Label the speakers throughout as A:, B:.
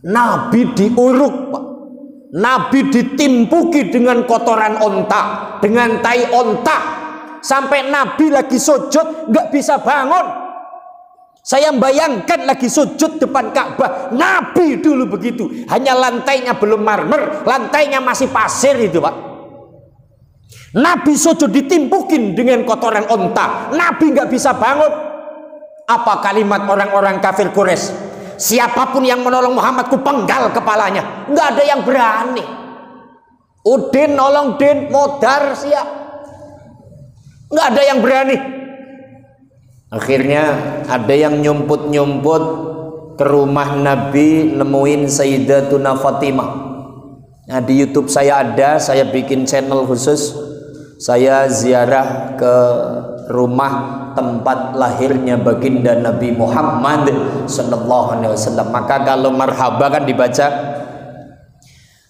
A: Nabi diuruk, Pak. Nabi ditimpuki dengan kotoran onta, dengan tai onta, sampai Nabi lagi sujud nggak bisa bangun. Saya bayangkan lagi sujud depan Ka'bah, Nabi dulu begitu, hanya lantainya belum marmer, lantainya masih pasir itu, Pak. Nabi sujud ditimpukin dengan kotoran onta, Nabi nggak bisa bangun. Apa kalimat orang-orang kafir Quraisy? Siapapun yang menolong Muhammad ku penggal kepalanya. Nggak ada yang berani. Udin nolong Din, modar siap. Nggak ada yang berani. Akhirnya ada yang nyumput-nyumput ke rumah Nabi, nemuin Sayyidatuna Fatimah. Nah, di YouTube saya ada, saya bikin channel khusus. Saya ziarah ke rumah tempat lahirnya baginda Nabi Muhammad sallallahu alaihi wasallam. Maka kalau marhaba kan dibaca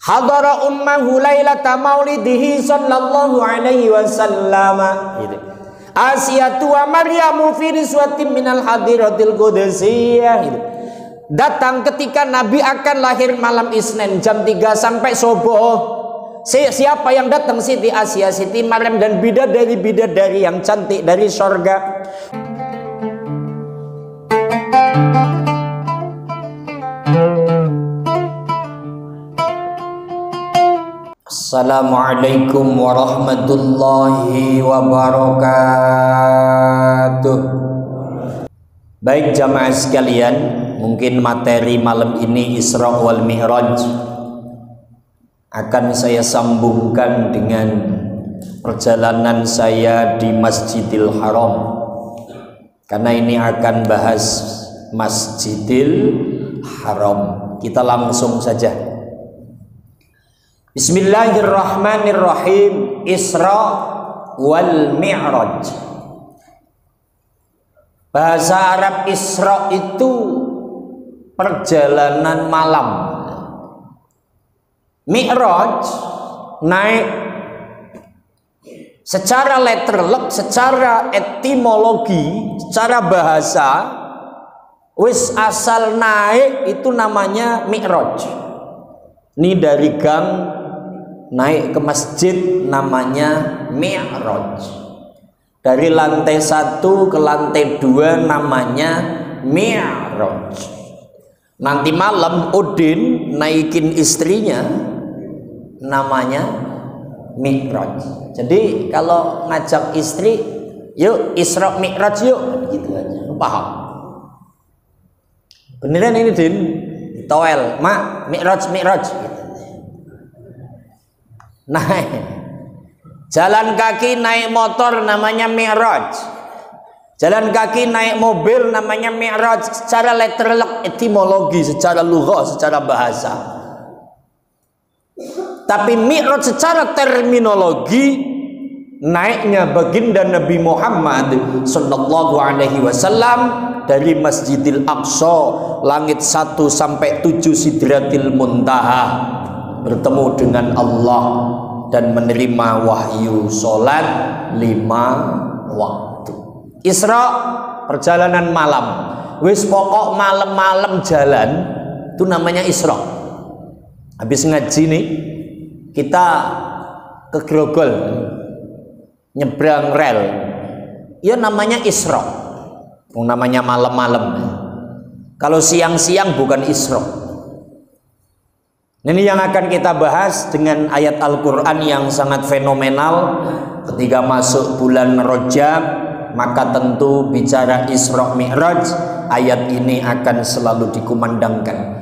A: hadara ummahu lailata maulidihi sallallahu alaihi wasallam. Asiyatu wa Maryamu fi riswatin minal hadiratil qudsiyah. Datang ketika Nabi akan lahir malam Isnin jam 3 sampai subuh. Siapa yang datang? Siti Asia, Siti Maryam, dan bidadari yang cantik dari sorga. Assalamualaikum warahmatullahi wabarakatuh. Baik jamaah sekalian, mungkin materi malam ini Isra wal Mi'raj akan saya sambungkan dengan perjalanan saya di Masjidil Haram, karena ini akan bahas Masjidil Haram. Kita langsung saja. Bismillahirrahmanirrahim. Isra wal Mi'raj. Bahasa Arab Isra itu perjalanan malam. Mi'raj naik. Secara letterlek, secara etimologi, secara bahasa, wis asal naik itu namanya Mi'raj. Ini dari gang naik ke masjid namanya Mi'raj. Dari lantai 1 ke lantai 2 namanya Mi'raj. Nanti malam Udin naikin istrinya namanya Mi'raj. Jadi kalau ngajak istri, yuk Isra Mi'raj yuk, gitu aja. Paham? Beneran ini Din? Toel, Mak, Mi'raj gitu. Naik jalan kaki, naik motor namanya Mi'raj. Jalan kaki, naik mobil namanya Mi'raj. Secara letterlek, etimologi, secara lughah, secara bahasa. Tapi Mi'raj secara terminologi, naiknya baginda Nabi Muhammad sallallahu alaihi wasallam dari Masjidil Aqsa, langit 1 sampai 7 Sidratil Muntaha, bertemu dengan Allah dan menerima wahyu salat 5 waktu. Isra perjalanan malam. Wis pokok malam-malam jalan itu namanya Isra. Habis ngaji nih kita ke Grogol, nyebrang rel, ya namanya Isra. Namanya malam-malam. Kalau siang-siang bukan Isra. Ini yang akan kita bahas dengan ayat Al-Quran yang sangat fenomenal. Ketika masuk bulan Rajab, maka tentu bicara Isra Mi'raj, ayat ini akan selalu dikumandangkan.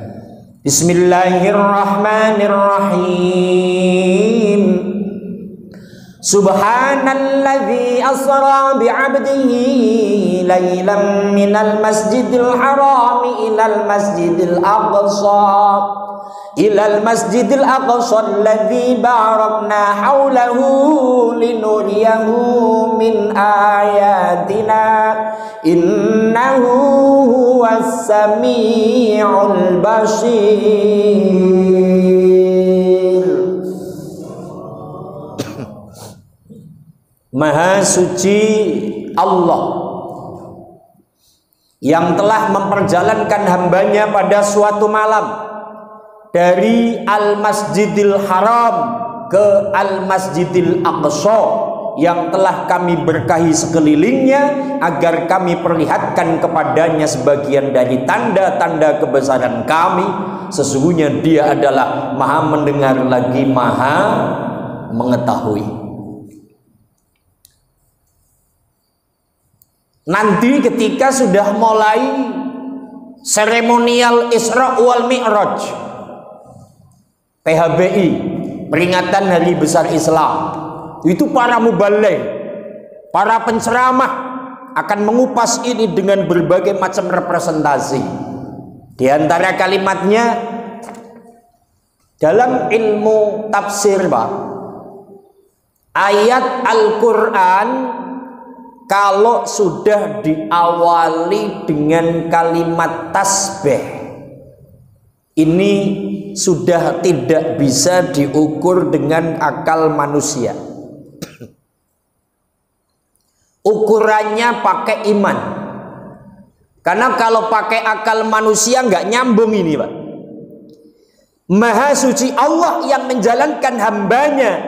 A: Bismillahirrahmanirrahim. Subhanalladzi asra bi'abdihi laylan minal masjidil harami ilal masjidil aqsa alladzi barakna haulahu linuriyahu min ayatina innahu huwas sami'ul basir. Maha suci Allah yang telah memperjalankan hambanya pada suatu malam. dari Al-Masjidil Haram ke Al-Masjidil Aqsa yang telah kami berkahi sekelilingnya, agar kami perlihatkan kepadanya sebagian dari tanda-tanda kebesaran kami. Sesungguhnya Dia adalah Maha mendengar lagi Maha mengetahui. Nanti ketika sudah mulai seremonial Isra wal Mi'raj, PHBI, peringatan Hari Besar Islam, itu para mubaligh, para penceramah akan mengupas ini dengan berbagai macam representasi. Di antara kalimatnya, dalam ilmu tafsir, Pak, ayat Al-Quran kalau sudah diawali dengan kalimat tasbih, ini sudah tidak bisa diukur dengan akal manusia. Ukurannya pakai iman. Karena kalau pakai akal manusia nggak nyambung ini, Pak. Maha suci Allah yang menjalankan hambanya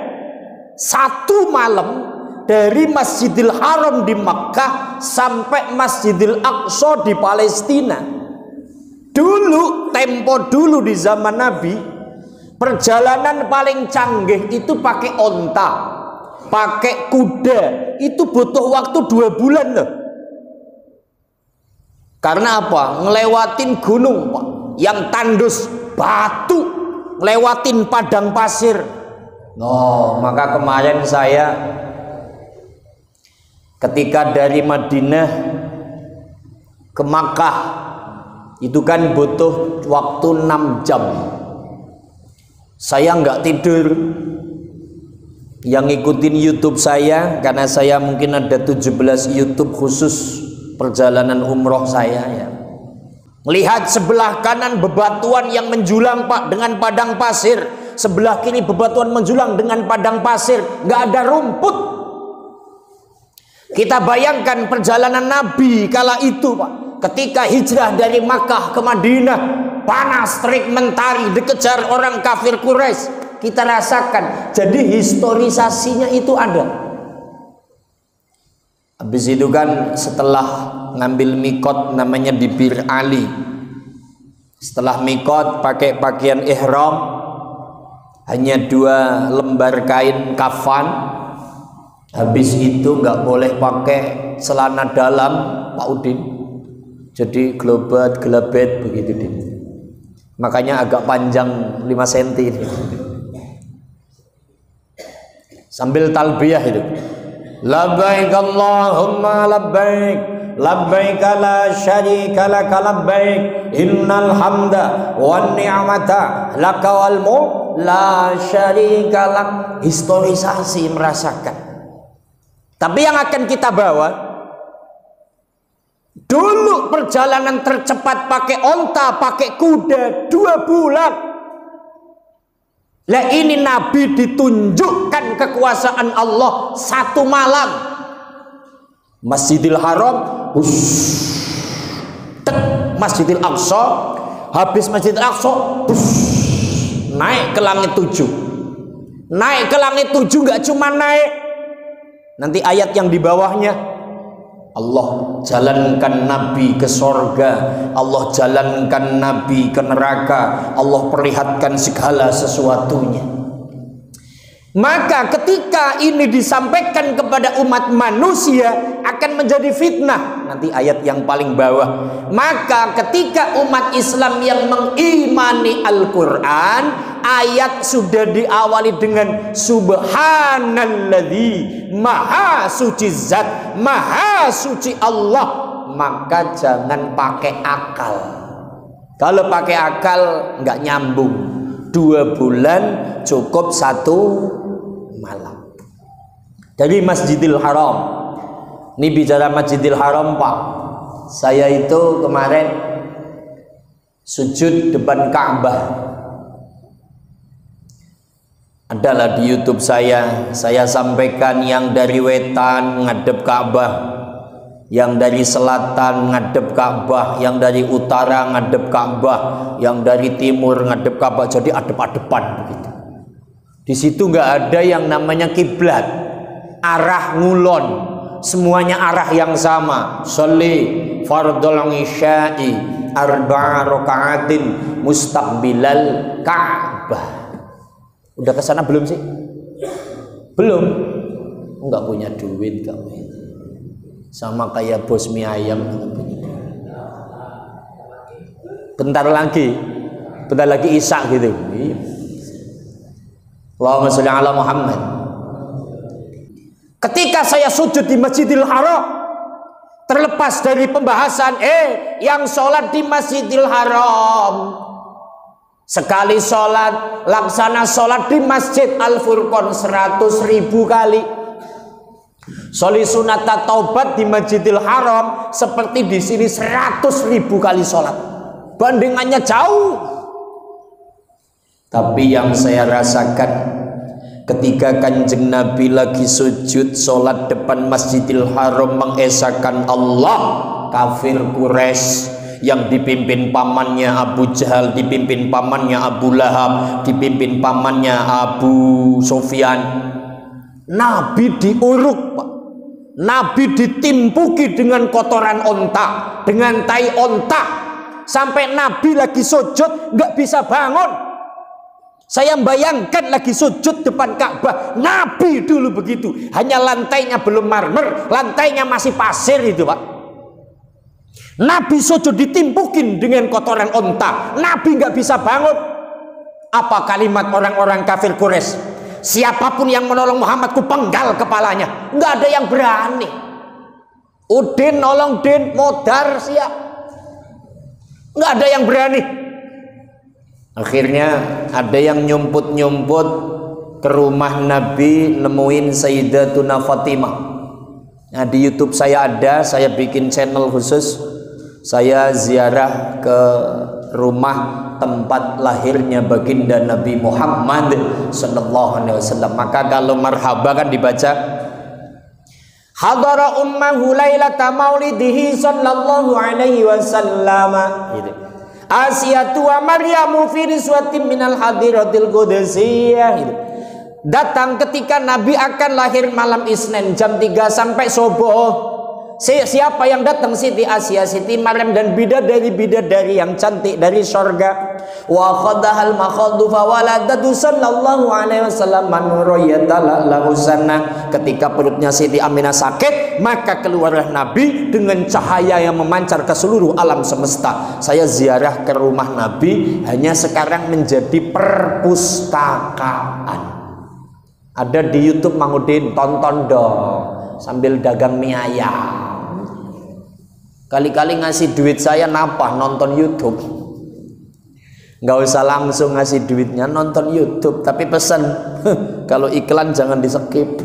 A: satu malam dari Masjidil Haram di Makkah sampai Masjidil Aqsa di Palestina. Dulu, tempo dulu di zaman Nabi, perjalanan paling canggih itu pakai onta, pakai kuda, itu butuh waktu 2 bulan loh. Karena apa? Ngelewatin gunung, Pak, yang tandus batu, ngelewatin padang pasir. Oh, maka kemarin saya ketika dari Madinah ke Makkah itu kan butuh waktu 6 jam. Saya nggak tidur. Yang ngikutin YouTube saya, karena saya mungkin ada 17 YouTube khusus perjalanan umroh saya ya. Lihat sebelah kanan bebatuan yang menjulang, Pak, dengan padang pasir. Sebelah kiri bebatuan menjulang dengan padang pasir, nggak ada rumput. Kita bayangkan perjalanan Nabi kala itu, Pak, ketika hijrah dari Makkah ke Madinah, panas terik mentari, dikejar orang kafir Quraisy. Kita rasakan. Jadi historisasinya itu ada. Habis itu kan setelah ngambil mikot namanya di Bir Ali. Setelah mikot pakai pakaian ihram, hanya 2 lembar kain kafan. Habis itu nggak boleh pakai celana dalam, Pak Udin. Jadi gelabet begitu din. Makanya agak panjang 5 cm ini. Sambil talbiyah itu. Labbaik Allahumma labbaik, labbaik la syarika lak labbaik, innal hamda wan ni'mata laka wal mulk la syarika lak. Historisasi merasakan. Tapi yang akan kita bawa, dulu perjalanan tercepat pakai onta, pakai kuda 2 bulan. Lah ini Nabi ditunjukkan kekuasaan Allah 1 malam. Masjidil Haram, Masjidil Aqsa, habis Masjidil Aqsa, naik ke langit 7. Naik ke langit 7 nggak cuma naik. Nanti ayat yang di bawahnya, Allah jalankan Nabi ke sorga, Allah jalankan Nabi ke neraka, Allah perlihatkan segala sesuatunya. Maka ketika ini disampaikan kepada umat manusia akan menjadi fitnah. Nanti ayat yang paling bawah. Maka ketika umat Islam yang mengimani Al-Quran, ayat sudah diawali dengan Subhanalladzi, Maha suci zat, Maha suci Allah. Maka jangan pakai akal. Kalau pakai akal nggak nyambung. 2 bulan cukup 1 malam. Dari Masjidil Haram. Ini bicara Masjidil Haram, Pak. Saya itu kemarin sujud depan Ka'bah. Adalah di YouTube saya sampaikan yang dari wetan ngadep Ka'bah. yang dari selatan ngadep Ka'bah, yang dari utara ngadep Ka'bah, yang dari timur ngadep Ka'bah, jadi adep-adepan begitu. Di situ nggak ada yang namanya kiblat, arah ngulon, semuanya arah yang sama. Sholli fardhul isya'i arba'a raka'atin mustaqbilal Ka'bah. Udah ke sana belum sih? Belum. Enggak punya duit kamu ini. Sama kayak bos mie ayam. Bentar lagi Isya gitu. Allahumma sholli ala Muhammad. Ketika saya sujud di Masjidil Haram, terlepas dari pembahasan yang sholat di Masjidil Haram, sekali sholat laksana sholat di Masjid Al-Furqan 100.000 kali. Sholli sunata taubat di Masjidil Haram seperti di sini 100.000 kali sholat. Bandingannya jauh. Tapi yang saya rasakan ketika Kanjeng Nabi lagi sujud sholat depan Masjidil Haram mengesahkan Allah, kafir Quraisy yang dipimpin pamannya Abu Jahal, dipimpin pamannya Abu Lahab, dipimpin pamannya Abu Sufyan, Nabi diuruk, Pak. Nabi ditimpuki dengan kotoran onta, dengan tai onta, sampai Nabi lagi sujud nggak bisa bangun. Saya bayangkan lagi sujud depan Ka'bah, Nabi dulu begitu, hanya lantainya belum marmer, lantainya masih pasir itu, Pak. Nabi sujud ditimpukin dengan kotoran onta, Nabi nggak bisa bangun. Apa kalimat orang-orang kafir Quraisy? Siapapun yang menolong Muhammad ku penggal kepalanya. Nggak ada yang berani. Udin nolong Din, modar siap. Nggak ada yang berani. Akhirnya ada yang nyumput-nyumput ke rumah Nabi, nemuin Sayyidatuna Fatimah. Nah, di YouTube saya ada, saya bikin channel khusus. Saya ziarah ke rumah tempat lahirnya baginda Nabi Muhammad sallallahu alaihi wasallam. Maka kalau marhaba kan dibaca hadara ummahu lailata maulidihi sallallahu alaihi wasallam. Gitu. Asiyatu wa Maryamu fi riswatin minal hadiratil qudsiyah. Gitu. Datang ketika Nabi akan lahir malam Isnin jam 3 sampai subuh. Siapa yang datang? Siti Asia, Siti Maryam dan bidadari yang cantik dari surga. Wa khadahal makhadu fa waladatu sallallahu alaihi wasallam manurayata lahu sana. Ketika perutnya Siti Aminah sakit, maka keluarlah Nabi dengan cahaya yang memancar ke seluruh alam semesta. Saya ziarah ke rumah Nabi, hanya sekarang menjadi perpustakaan. Ada di YouTube Mang Udin, tonton dong sambil dagang mie ayam. Kali-kali ngasih duit saya napa nonton YouTube. Nggak usah langsung ngasih duitnya, nonton YouTube, tapi pesan kalau iklan jangan di skip.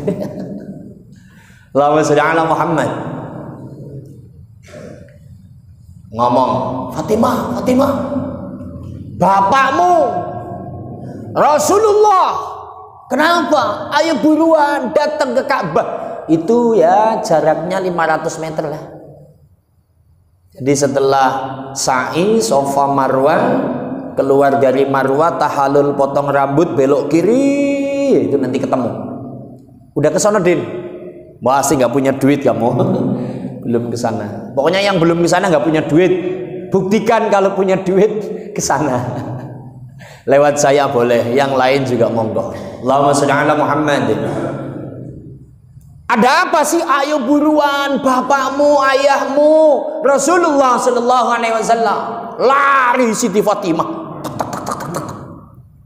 A: Allahumma sholli ala Muhammad. Ngomong, Fatimah, bapakmu Rasulullah, kenapa? Ayo buruan datang ke Ka'bah. Itu ya jaraknya 500 meter lah. Jadi setelah sa'i Safa Marwah, keluar dari Marwah, tahalul potong rambut, belok kiri, itu nanti ketemu. Udah ke sana, Din? Masih nggak punya duit kamu? Belum ke sana. Pokoknya yang belum ke sana nggak punya duit, buktikan kalau punya duit ke sana. Lewat saya boleh, yang lain juga monggo. Allahumma sholli ala Muhammad. Ada apa sih? Ayo buruan, bapakmu, ayahmu Rasulullah sallallahu alaihi wasallam. Lari Siti Fatimah.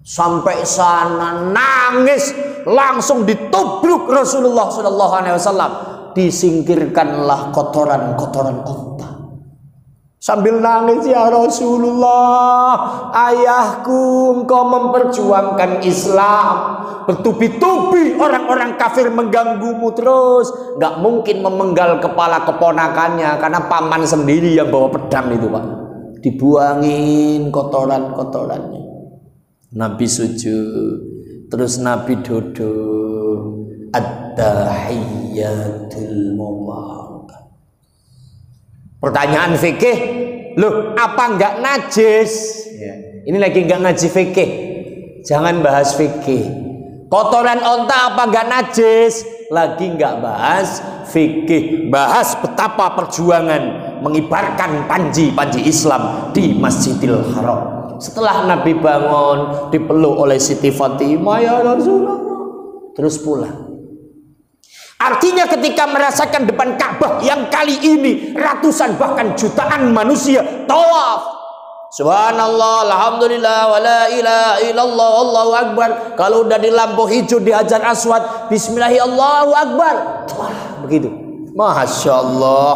A: Sampai sana nangis, langsung ditubruk Rasulullah sallallahu alaihi wasallam. Disingkirkanlah kotoran-kotoran unta. Sambil nangis, ya Rasulullah, ayahku, engkau memperjuangkan Islam, bertubi-tubi orang-orang kafir mengganggumu terus, nggak mungkin memenggal kepala keponakannya, karena paman sendiri yang bawa pedang itu, Pak. Dibuangin kotoran-kotorannya. Nabi sujud, terus Nabi duduk. At-tahiyyatul mubarakah. Pertanyaan fikih, loh apa enggak najis? Ya. Ini lagi enggak ngaji fikih. Jangan bahas fikih. Kotoran onta apa enggak najis? Lagi enggak bahas fikih. Bahas betapa perjuangan mengibarkan panji-panji Islam di Masjidil Haram. Setelah Nabi bangun, dipeluk oleh Siti Fatimah, ya Rasulullah, terus pulang. Artinya ketika merasakan depan Ka'bah yang kali ini ratusan bahkan jutaan manusia tawaf, subhanallah, alhamdulillah, wala ilaha illallah, Allahu akbar. Kalau udah di lampu hijau di Hajar Aswad, bismillahirrahmanirrahim, Allahu akbar. Wah, begitu. Masya Allah,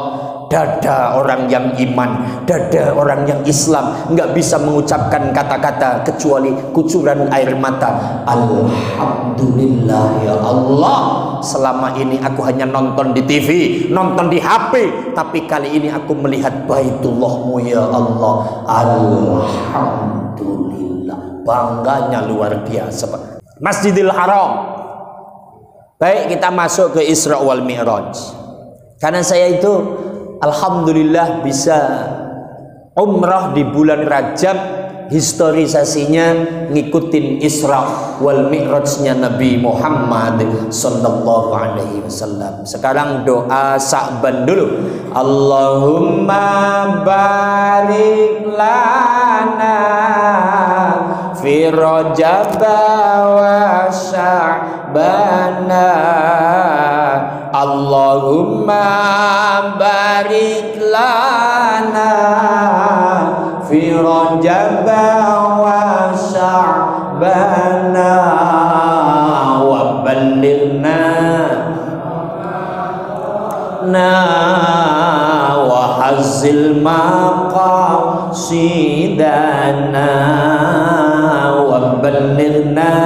A: dada orang yang iman, dada orang yang Islam nggak bisa mengucapkan kata-kata kecuali kucuran air mata. Alhamdulillah ya Allah, selama ini aku hanya nonton di TV, nonton di HP, tapi kali ini aku melihat Baitullahmu ya Allah. Alhamdulillah, bangganya luar biasa Pak. Masjidil Haram. Baik, kita masuk ke Isra wal Mi'raj. Karena saya itu alhamdulillah bisa umrah di bulan Rajab, historisasinya ngikutin Isra wal Mi'rajnya Nabi Muhammad sallallahu alaihi wasallam. Sekarang doa Sa'ban dulu. Allahumma barik lana fi Rajab wa Sya'bana. Allahumma barik lana fi Rajab wa Sya'bana wa ballighna wa hazzil maqasidana wa ballighna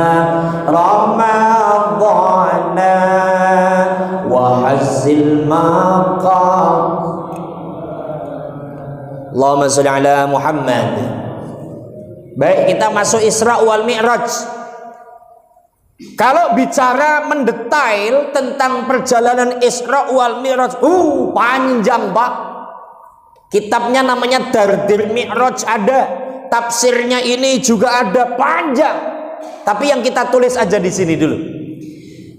A: Ramadana wa hazzil maqam. Allahumma sholli ala Muhammad. Baik, kita masuk Isra wal Mi'raj. Kalau bicara mendetail tentang perjalanan Isra wal Mi'raj, panjang Pak. Kitabnya namanya Dardir Mi'raj ada, tafsirnya ini juga ada, panjang. Tapi yang kita tulis aja di sini dulu.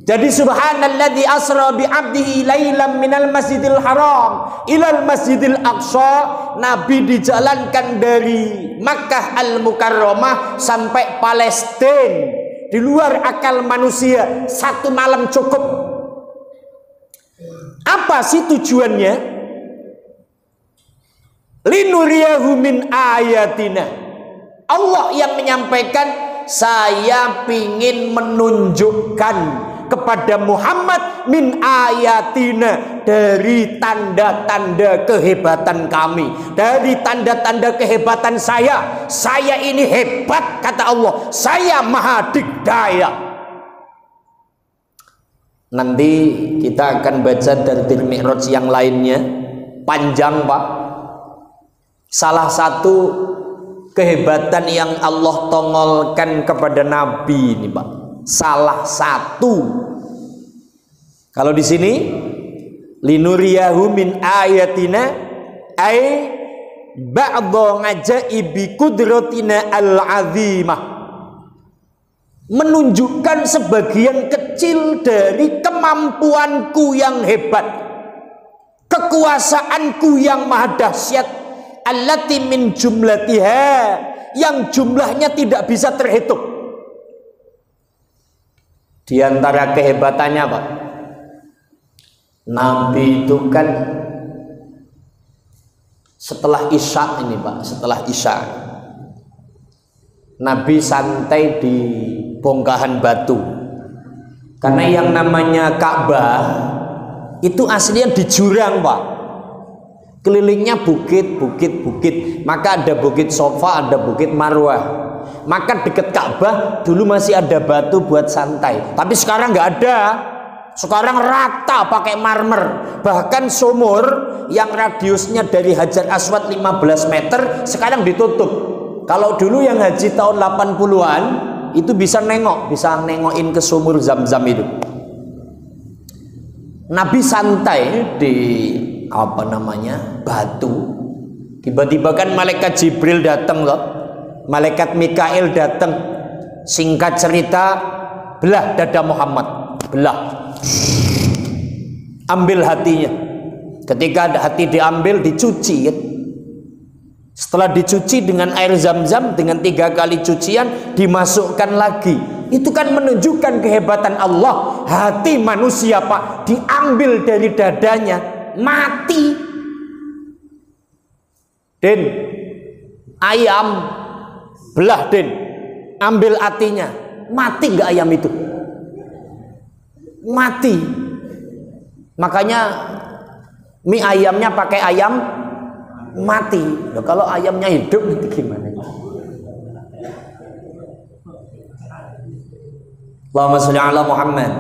A: Jadi subhanalladzi asra bi 'abdihi lailan minal masjidil haram ilal masjidil aqsa. Nabi dijalankan dari Makkah al-Mukarramah sampai Palestina, di luar akal manusia, 1 malam cukup. Apa sih tujuannya? Linuriyahu min ayatina. Allah yang menyampaikan, saya ingin menunjukkan kepada Muhammad min ayatina, dari tanda-tanda kehebatan kami, dari tanda-tanda kehebatan saya. Saya ini hebat kata Allah, saya maha dikdaya. Nanti kita akan baca dari Mi'raj yang lainnya, panjang Pak. Salah satu kehebatan yang Allah tongolkan kepada Nabi ini Pak, salah satu. Kalau di sini linuriyahu min ayatina ay ba'dha ngajaibi qudratina al-azimah, menunjukkan sebagian kecil dari kemampuanku yang hebat, kekuasaanku yang maha dahsyat, allati min jumlatiha, yang jumlahnya tidak bisa terhitung. Di antara kehebatannya Pak, Nabi itu kan setelah Isya ini Pak, setelah Isya Nabi santai di bongkahan batu. Karena yang namanya Ka'bah itu aslinya di jurang Pak, kelilingnya bukit. Maka ada bukit Sofa, ada bukit Marwah. Maka dekat Ka'bah dulu masih ada batu buat santai, tapi sekarang nggak ada. Sekarang rata pakai marmer. Bahkan sumur yang radiusnya dari Hajar Aswad 15 meter sekarang ditutup. Kalau dulu yang haji tahun 80-an itu bisa nengokin ke sumur Zam-Zam itu. Nabi santai di apa namanya, batu. Tiba-tiba kan malaikat Jibril datang loh, malaikat Mikail datang. Singkat cerita, belah dada Muhammad, belah, ambil hatinya. Ketika hati diambil, dicuci kan? Setelah dicuci dengan air zam-zam, dengan 3 kali cucian, dimasukkan lagi. Itu kan menunjukkan kehebatan Allah. Hati manusia Pak, diambil dari dadanya, mati. Den, ayam, belah Den, ambil hatinya, mati nggak ayam itu? Mati. Makanya mie ayamnya pakai ayam mati. Loh, kalau ayamnya hidup nanti gimana? Allahumma sholli ala Muhammad.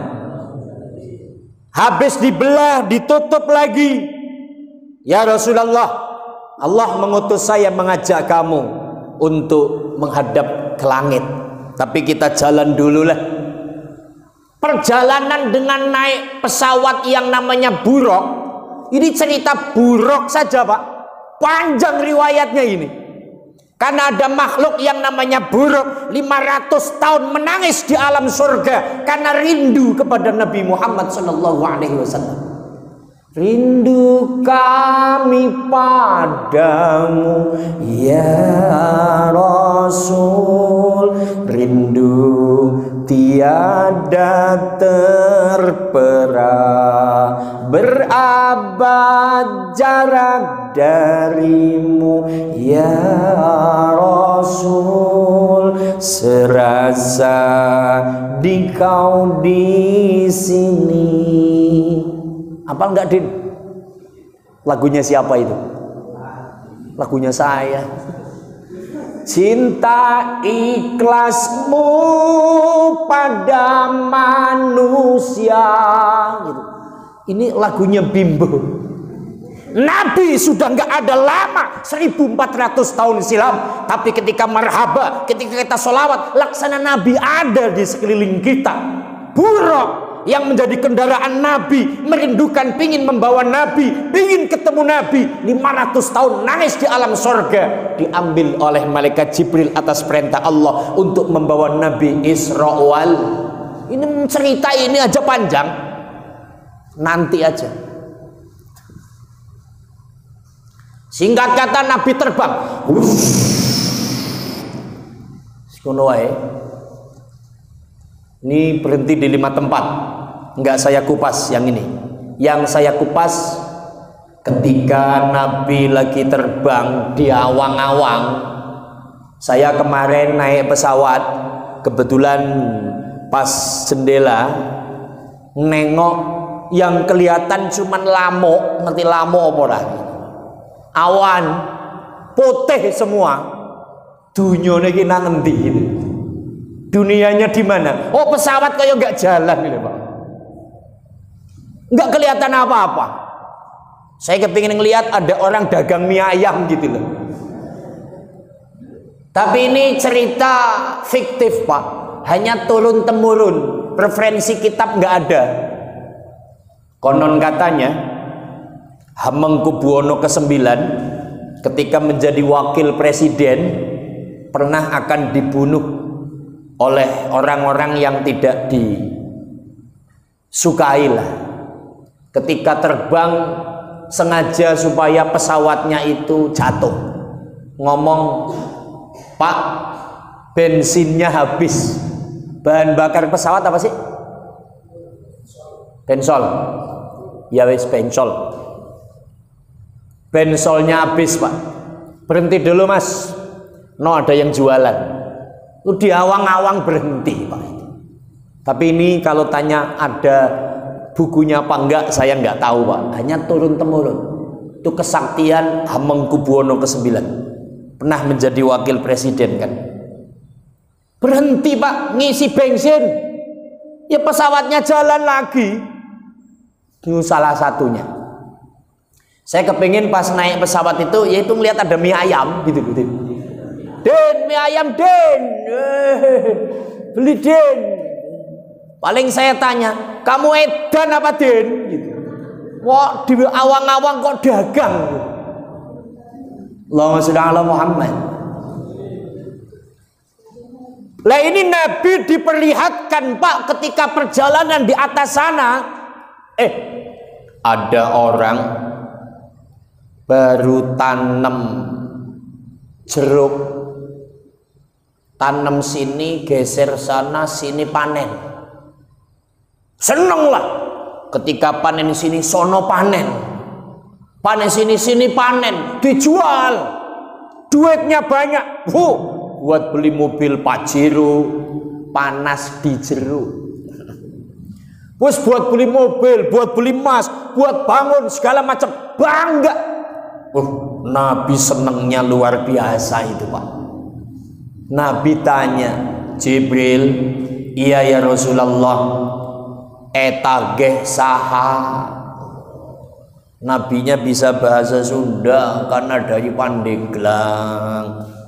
A: Habis dibelah, ditutup lagi. Ya Rasulullah, Allah mengutus saya mengajak kamu untuk menghadap ke langit. Tapi kita jalan dulu lah. Perjalanan dengan naik pesawat yang namanya buruk. Ini cerita buruk saja Pak. Panjang riwayatnya ini. Karena ada makhluk yang namanya buruk 500 tahun menangis di alam surga karena rindu kepada Nabi Muhammad SAW. Rindu kami padamu ya Rasul, rindu tiada terpera, berabad jarak darimu ya Rasul, serasa di kau di sini. Apa enggak Din? Lagunya siapa itu? Lagunya saya. Cinta ikhlasmu pada manusia gitu. Ini lagunya Bimbo. Nabi sudah nggak ada lama, 1400 tahun silam. Tapi ketika marhaba, ketika kita sholawat, laksana Nabi ada di sekeliling kita. Buruk yang menjadi kendaraan Nabi, merindukan, pingin membawa Nabi, pingin ketemu Nabi, 500 tahun nangis di alam sorga, diambil oleh malaikat Jibril atas perintah Allah untuk membawa Nabi Isra wal. Ini cerita ini aja panjang, nanti aja. Singkat kata, Nabi terbang. Ini berhenti di 5 tempat. Enggak saya kupas yang ini. Yang saya kupas ketika Nabi lagi terbang di awang-awang. Saya kemarin naik pesawat, kebetulan pas jendela nengok yang kelihatan cuman lamuk, ngerti lamuk apa ora? Awan putih semua. Dunyane iki nang endi gitu. Dunianya di mana? Oh, pesawat kayak nggak jalan gitu Pak. Nggak kelihatan apa-apa. Saya kepingin ngelihat ada orang dagang mie ayam gitu loh. Tapi ini cerita fiktif Pak. Hanya turun temurun. Referensi kitab nggak ada. Konon katanya Hamengkubuwono ke-9 ketika menjadi wakil presiden pernah akan dibunuh oleh orang-orang yang tidak disukai lah. Ketika terbang sengaja supaya pesawatnya itu jatuh. Ngomong, Pak, bensinnya habis. Bahan bakar pesawat apa sih? Bensol. Ya wis bensol. Bensolnya habis Pak. Berhenti dulu Mas. No, ada yang jualan. Itu di awang-awang berhenti Pak. Tapi ini kalau tanya ada bukunya apa enggak, saya enggak tahu Pak. Hanya turun-temurun. Itu kesaktian Hamengkubuwono ke-9. Pernah menjadi wakil presiden kan. Berhenti Pak, ngisi bensin. Ya pesawatnya jalan lagi. Itu salah satunya. Saya kepingin pas naik pesawat itu, yaitu melihat ada mie ayam gitu-gitu. Den, mie ayam Den, beli Den. Paling saya tanya, kamu edan apa Den? Gitu. Wah, di awang-awang kok dagang. Allahumma sholli ala Muhammad. Lah ini Nabi diperlihatkan Pak ketika perjalanan di atas sana. Ada orang baru tanam jeruk, tanam sini, geser sana, sini panen. Seneng lah ketika panen sini, sono panen, panen sini, sini panen, dijual, duitnya banyak. Buat beli mobil Pajero, panas di jeruk. Terus buat beli mobil, buat beli emas, buat bangun segala macam, bangga. Nabi senengnya luar biasa itu Pak. Nabi tanya Jibril, iya ya Rasulullah, etageh saha. Nabinya bisa bahasa Sunda karena dari Pandeglang.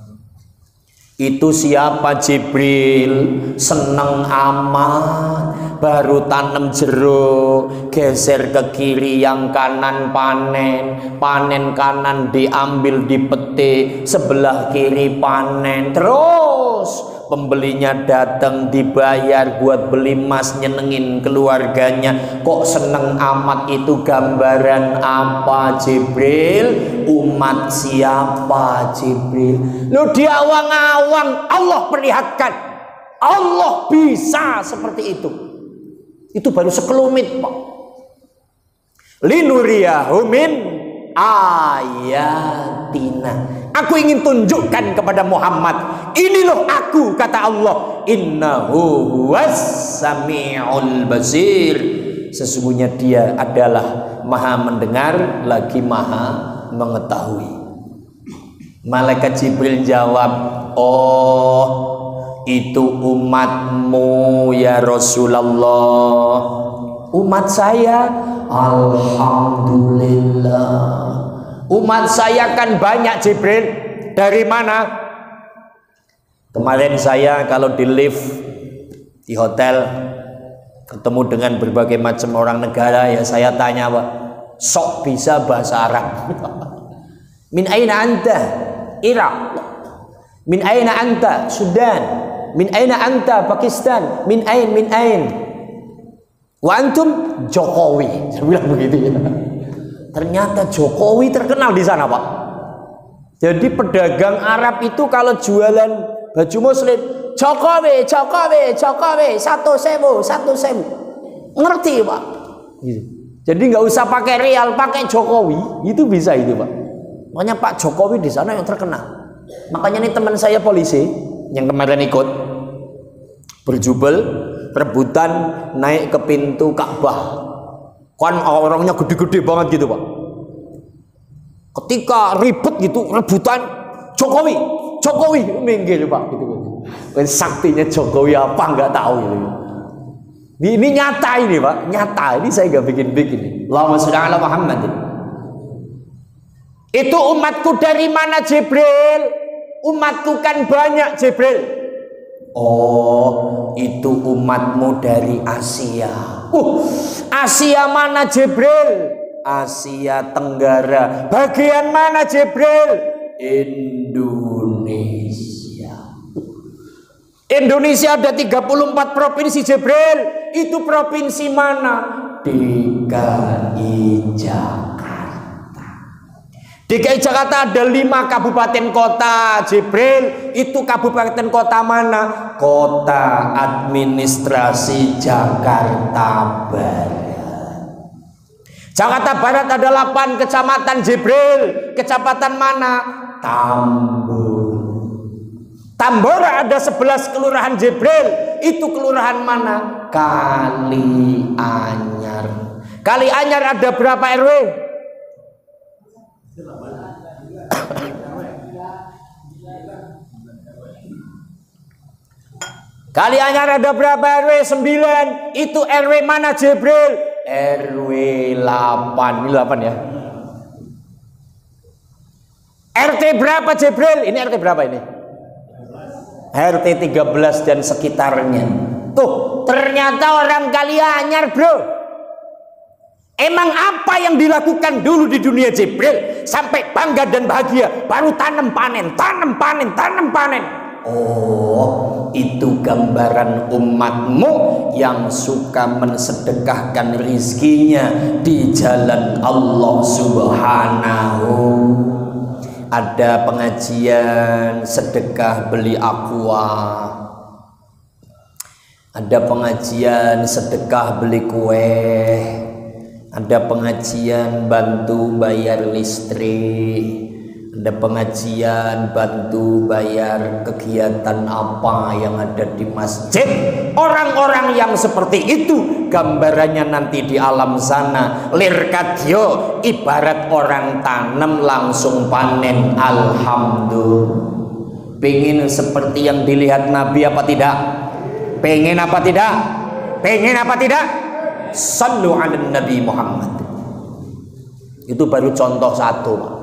A: Itu siapa Jibril? Seneng amat, baru tanam jeruk, geser ke kiri, yang kanan panen, panen kanan diambil dipetik, sebelah kiri panen, terus pembelinya datang dibayar buat beli emas, nyenengin keluarganya. Kok seneng amat? Itu gambaran apa Jibril? Umat siapa Jibril? Lu di awang-awang Allah perlihatkan, Allah bisa seperti itu. Itu baru sekelumit Pak. Linuriyahu min ayatina. Aku ingin tunjukkan kepada Muhammad, ini loh aku, kata Allah, innahu huwas sami'ul basir. Sesungguhnya dia adalah maha mendengar lagi maha mengetahui. Malaikat Jibril jawab, oh itu umatmu ya Rasulullah. Umat saya, alhamdulillah. Umat saya kan banyak Jibril. Dari mana? Kemarin saya kalau di lift di hotel ketemu dengan berbagai macam orang negara, ya saya tanya Pak, sok bisa bahasa Arab. Min aina anta? Irak. Min aina anta? Sudan. Min aina anta? Pakistan. Min ain? Wa antum? Jokowi. Saya bilang begitu ya. Ternyata Jokowi terkenal di sana Pak. Jadi pedagang Arab itu kalau jualan baju muslim, Jokowi, Jokowi, Jokowi, 1.000. Ngerti Pak. Gitu. Jadi nggak usah pakai rial, pakai Jokowi, itu bisa itu Pak. Makanya Pak Jokowi di sana yang terkenal. Makanya nih teman saya polisi yang kemarin ikut berjubel rebutan naik ke pintu Ka'bah. Kan orangnya gede-gede banget gitu Pak. Ketika ribet gitu rebutan, Jokowi minggir Pak gitu. Saktinya Jokowi apa nggak tahu gitu. Ini nyata ini Pak, nyata. Ini saya nggak bikin-bikin. Allahumma sholli ala Muhammad. Itu umatku dari mana Jibril? Umatku kan banyak Jibril. Oh, itu umatmu dari Asia. Asia mana Jibril? Asia Tenggara. Bagian mana Jibril? Indonesia. Indonesia ada 34 provinsi Jibril. Itu provinsi mana? DKI Jakarta. DKI Jakarta ada 5 kabupaten kota Jibril. Itu kabupaten kota mana? Kota administrasi Jakarta Barat. Jakarta Barat ada 8 kecamatan Jibril. Kecamatan mana? Tambora. Tambora ada 11 kelurahan Jibril. Itu kelurahan mana? Kalianyar. Kalianyar ada berapa RW? Kalianyar ada berapa RW? 9. Itu RW mana Jibril? RW 8. Ini 8 ya. RT berapa Jibril? Ini RT berapa ini? RT 13 dan sekitarnya. Tuh, ternyata orang Kalianyar bro. Emang apa yang dilakukan dulu di dunia Jibril sampai bangga dan bahagia? Baru tanam panen, tanam panen, tanam panen. Oh, itu gambaran umatmu yang suka mensedekahkan rizkinya di jalan Allah Subhanahu. Ada pengajian sedekah beli aqua, ada pengajian sedekah beli kue, ada pengajian bantu bayar listrik, ada pengajian bantu bayar kegiatan apa yang ada di masjid. Orang-orang yang seperti itu gambarannya nanti di alam sana lirkadyo ibarat orang tanam langsung panen. Alhamdulillah. Pengen seperti yang dilihat Nabi apa tidak? Pengen apa tidak? Pengen apa tidak? Sallu ala Nabi Muhammad. Itu baru contoh satu, Pak.